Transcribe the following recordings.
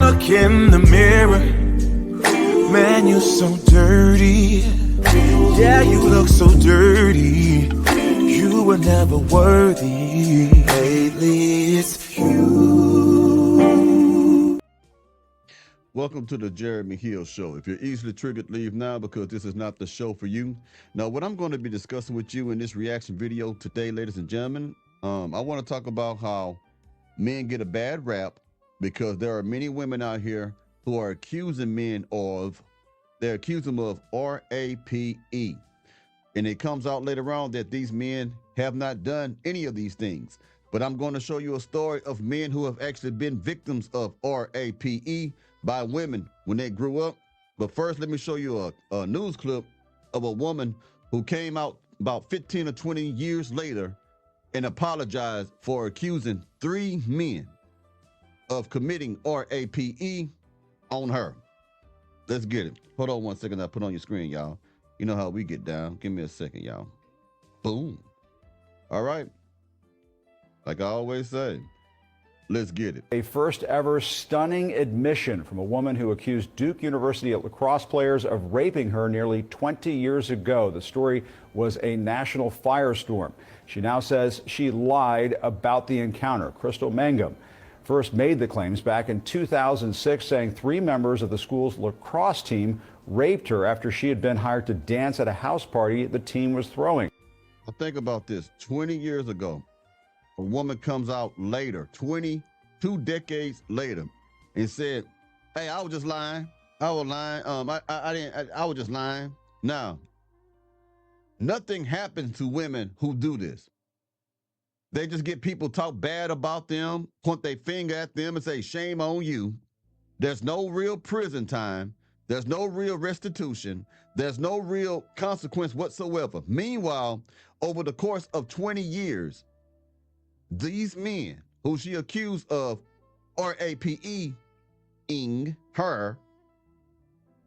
look in the mirror, man, you're so dirty. Yeah, you look so dirty. You were never worthy. Lately, it's you. Welcome to the Jeremy Hill Show. If you're easily triggered, leave now because this is not the show for you. Now, what I'm going to be discussing with you in this reaction video today, ladies and gentlemen, I want to talk about how men get a bad rap because there are many women out here who are accusing men of, they're accusing them of RAPE. And it comes out later on that these men have not done any of these things. But I'm going to show you a story of men who have actually been victims of RAPE by women when they grew up. But first, let me show you a news clip of a woman who came out about 15 or 20 years later and apologized for accusing 3 men of committing RAPE on her. Let's get it. Hold on one second. I'll put on your screen, y'all. You know how we get down. Give me a second, y'all. Boom. All right. Like I always say, let's get it. A first ever stunning admission from a woman who accused Duke University lacrosse players of raping her nearly 20 years ago. The story was a national firestorm. She now says she lied about the encounter. Crystal Mangum first made the claims back in 2006, saying 3 members of the school's lacrosse team raped her after she had been hired to dance at a house party the team was throwing. Now think about this. 20 years ago, a woman comes out later, 22 decades later, and said, hey, I was just lying. I was lying. I was just lying. Now, nothing happens to women who do this. They just get people talk bad about them, point their finger at them and say, shame on you. There's no real prison time. There's no real restitution. There's no real consequence whatsoever. Meanwhile, over the course of 20 years, these men who she accused of RAPE-ing her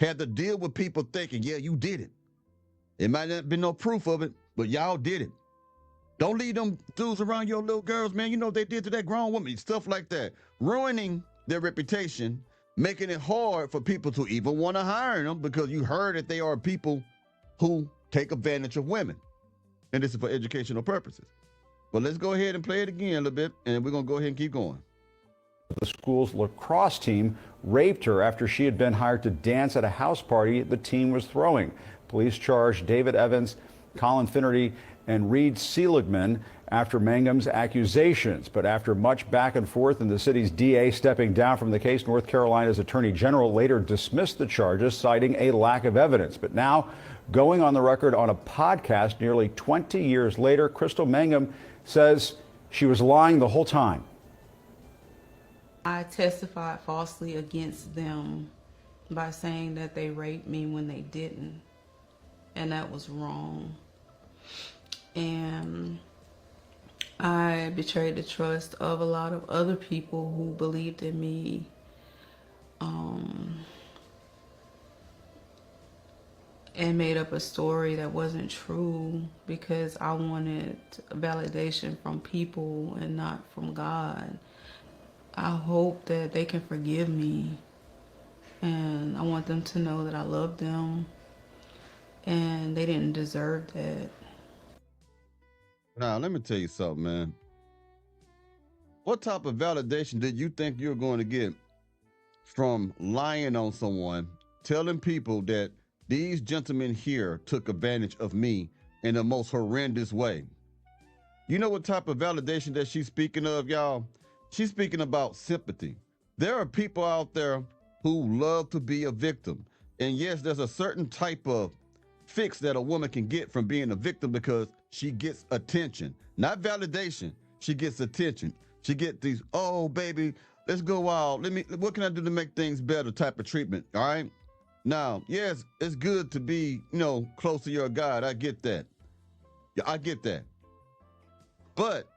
had to deal with people thinking, yeah, you did it. It might not have been no proof of it, but y'all did it. Don't leave them dudes around your little girls, man. You know what they did to that grown woman, stuff like that. Ruining their reputation, making it hard for people to even want to hire them because you heard that they are people who take advantage of women. And this is for educational purposes. But let's go ahead and play it again a little bit, and we're going to go ahead and keep going. The school's lacrosse team raped her after she had been hired to dance at a house party the team was throwing. Police charged David Evans, Colin Finnerty, and Reed Seligman after Mangum's accusations. But after much back and forth and the city's DA stepping down from the case, North Carolina's Attorney General later dismissed the charges, citing a lack of evidence. But now, going on the record on a podcast nearly 20 years later, Crystal Mangum says she was lying the whole time. I testified falsely against them by saying that they raped me when they didn't, and that was wrong. And I betrayed the trust of a lot of other people who believed in me. And made up a story that wasn't true because I wanted validation from people and not from God. I hope that they can forgive me, and I want them to know that I love them and they didn't deserve that. Now, let me tell you something, man. What type of validation did you think you're going to get from lying on someone, telling people that these gentlemen here took advantage of me in the most horrendous way? You know what type of validation that she's speaking of, y'all? She's speaking about sympathy. There are people out there who love to be a victim. And yes, there's a certain type of fix that a woman can get from being a victim because she gets attention, not validation. She gets attention. She gets these, oh, baby, let's go out. What can I do to make things better type of treatment, all right? Now, yes, it's good to be, close to your God. I get that. Yeah, I get that. But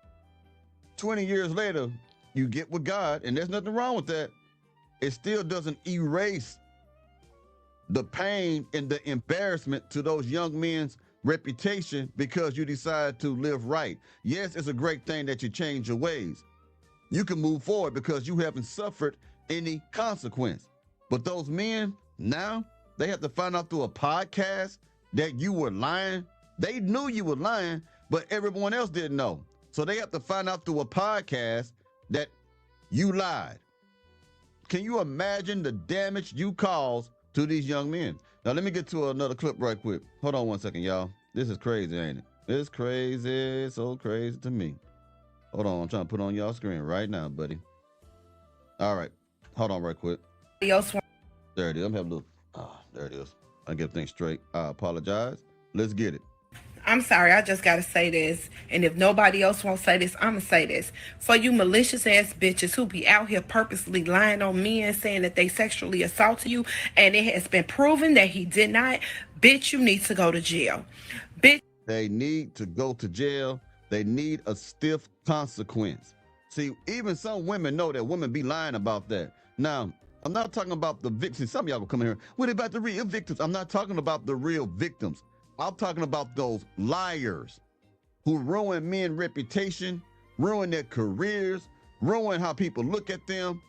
20 years later, you get with God, and there's nothing wrong with that. It still doesn't erase the pain and the embarrassment to those young men's reputation because you decide to live right. Yes, it's a great thing that you change your ways. You can move forward because you haven't suffered any consequence. But those men now, they have to find out through a podcast that you were lying. They knew you were lying, but everyone else didn't know. So they have to find out through a podcast that you lied. Can you imagine the damage you caused to these young men? Now, let me get to another clip right quick. Hold on one second, y'all. This is crazy, ain't it? It's crazy, so crazy to me. Hold on, I'm trying to put on y'all screen right now, buddy. All right, hold on right quick. There it is. I'm having a little, there it is. I get things straight. I apologize. Let's get it. I'm sorry, I just gotta say this. And if nobody else won't say this, I'ma say this. For you malicious ass bitches who be out here purposely lying on men, saying that they sexually assaulted you, and it has been proven that he did not, bitch, you need to go to jail. Bitch. They need to go to jail. They need a stiff consequence. See, even some women know that women be lying about that. Now, I'm not talking about the victims. Some of y'all will come in here, what about the real victims? I'm not talking about the real victims. I'm talking about those liars who ruin men's reputation, ruin their careers, ruin how people look at them,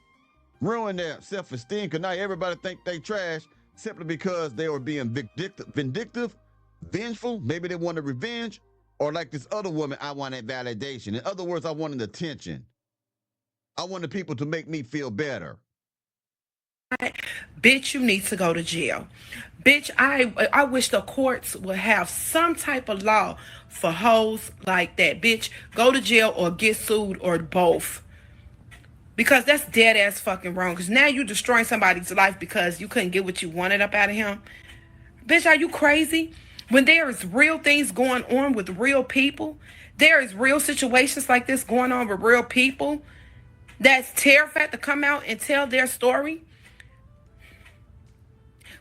ruin their self-esteem, because now everybody think they trash simply because they were being vindictive, vengeful. Maybe they wanted revenge, or like this other woman, I wanted validation. In other words, I wanted attention. I wanted people to make me feel better. Bitch, you need to go to jail. Bitch, I wish the courts would have some type of law for hoes like that. Bitch, go to jail or get sued or both. Because that's dead ass fucking wrong. Because now you're destroying somebody's life because you couldn't get what you wanted up out of him. Bitch, are you crazy? When there is real things going on with real people, there is real situations like this going on with real people that's terrified to come out and tell their story.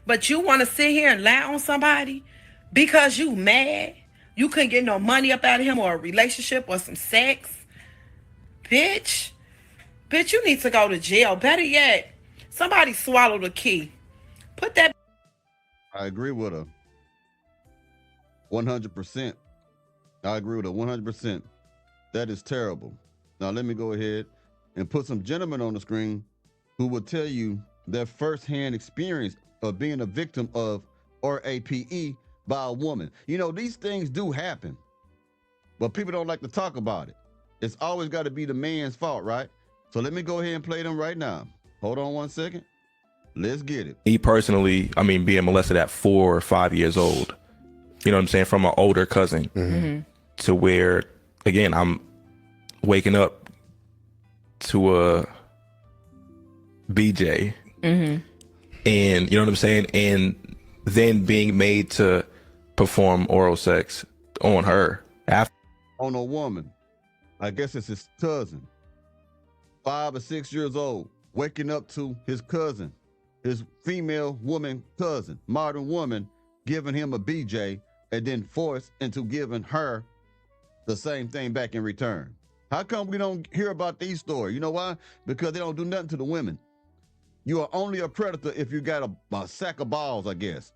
But you want to sit here and lie on somebody because you mad? You couldn't get no money up out of him or a relationship or some sex? Bitch, you need to go to jail. Better yet, somebody swallow the key. Put that. I agree with her. 100%. I agree with her 100%. That is terrible. Now, let me go ahead and put some gentlemen on the screen who will tell you their firsthand experience of being a victim of RAPE by a woman. You know, these things do happen, but people don't like to talk about it. It's always got to be the man's fault, right? So let me go ahead and play them right now. Hold on one second. Let's get it. Me personally, I mean, being molested at 4 or 5 years old, you know what I'm saying, from an older cousin, to where, again, I'm waking up to a BJ, and you know what I'm saying, and then being made to perform oral sex on her after. On a woman. I guess it's his cousin. 5 or 6 years old, waking up to his cousin, his female woman cousin, modern woman, giving him a BJ and then forced into giving her the same thing back in return. How come we don't hear about these stories? You know why? Because they don't do nothing to the women. You are only a predator if you got a sack of balls, I guess.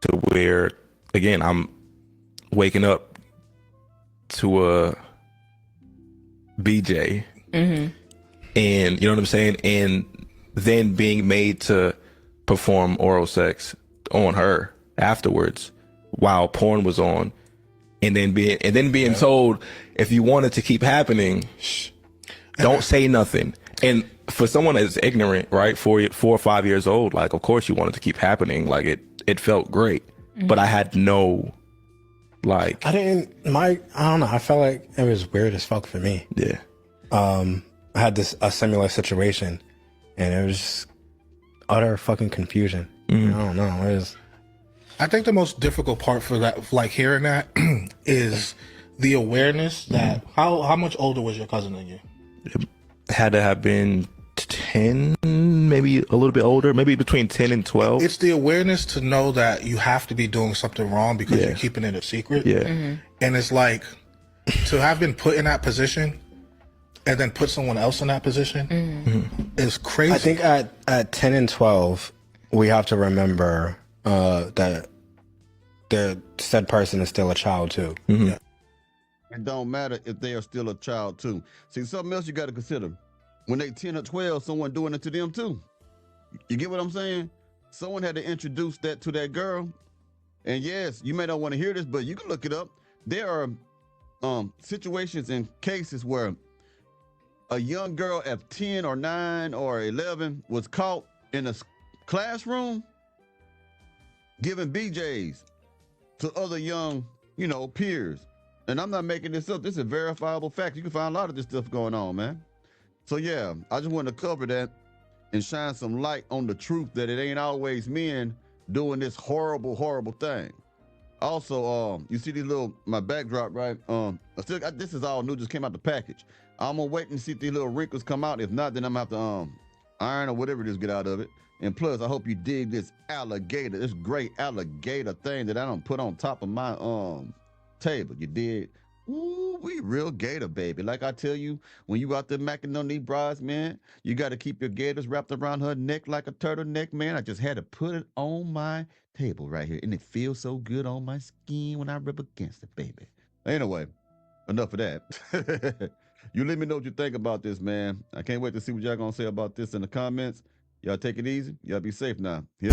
To where, again, I'm waking up to a BJ, and you know what I'm saying, and then being made to perform oral sex on her afterwards while porn was on, and then being told, if you want it to keep happening, don't say nothing. And for someone that's ignorant, right, 4 or 5 years old, like, of course you want it to keep happening. Like, it felt great, but I had no, like, I don't know. I felt like it was weird as fuck for me. Yeah. I had a similar situation, and it was just utter fucking confusion. I don't know. It was. I think the most difficult part for that, like hearing that, is the awareness that how much older was your cousin than you? It had to have been 10, maybe a little bit older, maybe between 10 and 12. It's the awareness to know that you have to be doing something wrong because you're keeping it a secret. Yeah. And it's like, to have been put in that position and then put someone else in that position is crazy. I think at 10 and 12, we have to remember that the said person is still a child too. It don't matter if they are still a child too. See, something else you got to consider. when they 10 or 12, someone doing it to them too. You get what I'm saying? Someone had to introduce that to that girl. And yes, you may not want to hear this, but you can look it up. There are situations and cases where a young girl at 10 or 9 or 11 was caught in a classroom giving BJs to other young, peers. And I'm not making this up. This is a verifiable fact. You can find a lot of this stuff going on, man. So yeah, I just wanted to cover that and shine some light on the truth that it ain't always men doing this horrible, horrible thing. Also, you see these my backdrop, right? This is all new, just came out the package. I'm gonna wait and see if these little wrinkles come out. If not, then I'm gonna have to iron or whatever it is, get out of it. And plus, I hope you dig this alligator, this great alligator thing that I don't put on top of my table. You dig? Ooh, we real gator, baby. Like I tell you, when you out there macking on these bras, man, you got to keep your gators wrapped around her neck like a turtleneck, man. I just had to put it on my table right here, and it feels so good on my skin when I rub against it, baby. Anyway, enough of that. You let me know what you think about this, man. I can't wait to see what y'all gonna say about this in the comments. Y'all take it easy. Y'all be safe now. Yeah.